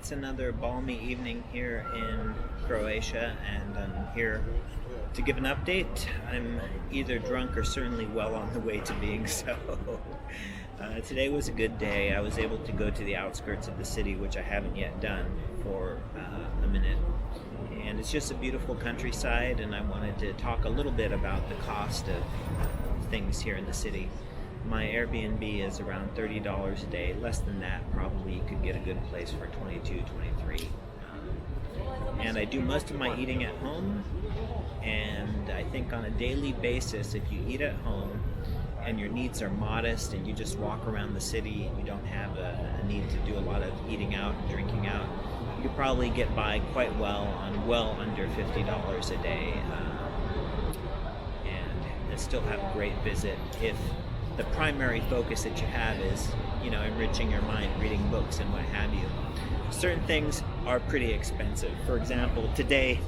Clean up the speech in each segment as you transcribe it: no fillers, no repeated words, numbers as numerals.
It's another balmy evening here in Croatia, and I'm here to give an update. I'm either drunk or certainly well on the way to being so. Today was a good day. I was able to go to the outskirts of the city, which I haven't yet done, for a minute. And it's just a beautiful countryside, and I wanted to talk a little bit about the cost of things here in the city. My Airbnb is around $30 a day. Less than that, probably you could get a good place for 22, 23. And I do most of my eating at home, and I think on a daily basis, if you eat at home and your needs are modest and you just walk around the city and you don't have a need to do a lot of eating out and drinking out, you could probably get by quite well on well under $50 a day, and still have a great visit if the primary focus that you have is, enriching your mind, reading books and what have you. Certain things are pretty expensive. For example, today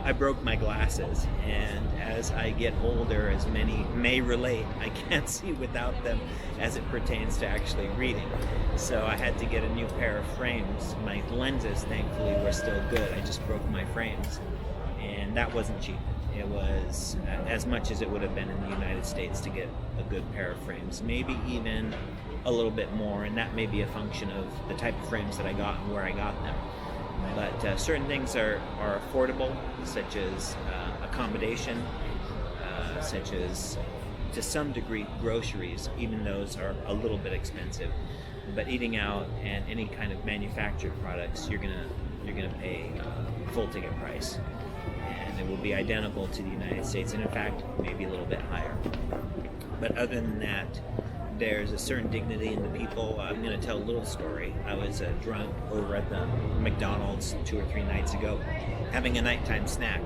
I broke my glasses, and as I get older, as many may relate, I can't see without them as it pertains to actually reading. So I had to get a new pair of frames. My lenses, thankfully, were still good. I just broke my frames, and that wasn't cheap. It was as much as it would have been in the United States to get a good pair of frames, maybe even a little bit more, and that may be a function of the type of frames that I got and where I got them. But certain things are affordable, such as accommodation, such as, to some degree, groceries. Even those are a little bit expensive. But eating out and any kind of manufactured products, you're gonna pay full ticket price. And it will be identical to the United States, and in fact, maybe a little bit higher. But other than that, there's a certain dignity in the people. I'm going to tell a little story. I was drunk over at the McDonald's 2 or 3 nights ago, having a nighttime snack.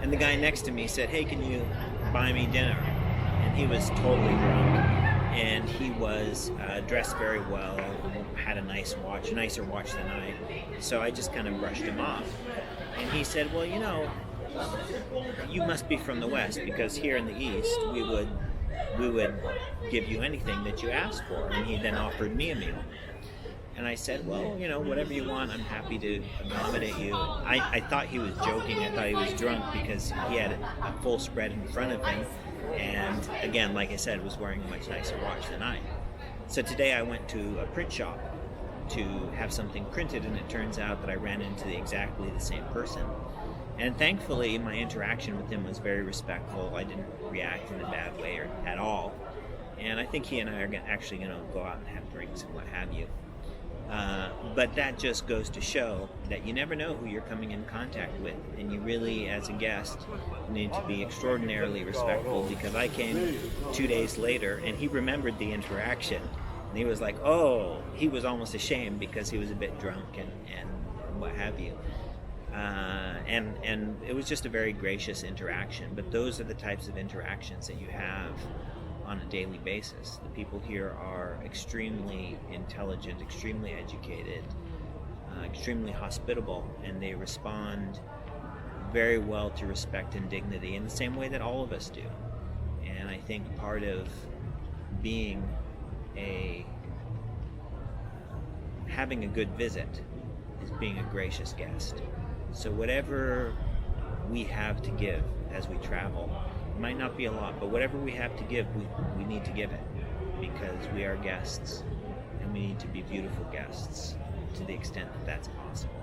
And the guy next to me said, "Hey, can you buy me dinner?" And he was totally drunk, and he was dressed very well, had a nice watch, nicer watch than I. So I just kind of brushed him off. And he said, "Well, you must be from the West, because here in the East, we would give you anything that you asked for." And he then offered me a meal. And I said, "Well, whatever you want, I'm happy to accommodate you." I thought he was joking. I thought he was drunk because he had a full spread in front of him. And again, like I said, was wearing a much nicer watch than I. So today I went to a print shop to have something printed, and it turns out that I ran into exactly the same person. And thankfully, my interaction with him was very respectful. I didn't react in a bad way or at all. And I think he and I are actually going to go out and have drinks and what have you. But that just goes to show that you never know who you're coming in contact with. And you really, as a guest, need to be extraordinarily respectful, because I came 2 days later and he remembered the interaction. And he was like, he was almost ashamed because he was a bit drunk and what have you. And it was just a very gracious interaction. But those are the types of interactions that you have on a daily basis. The people here are extremely intelligent, extremely educated, extremely hospitable, and they respond very well to respect and dignity in the same way that all of us do. And I think part of having a good visit is being a gracious guest. So whatever we have to give as we travel, it might not be a lot, but whatever we have to give, we need to give it, because we are guests, and we need to be beautiful guests to the extent that that's possible.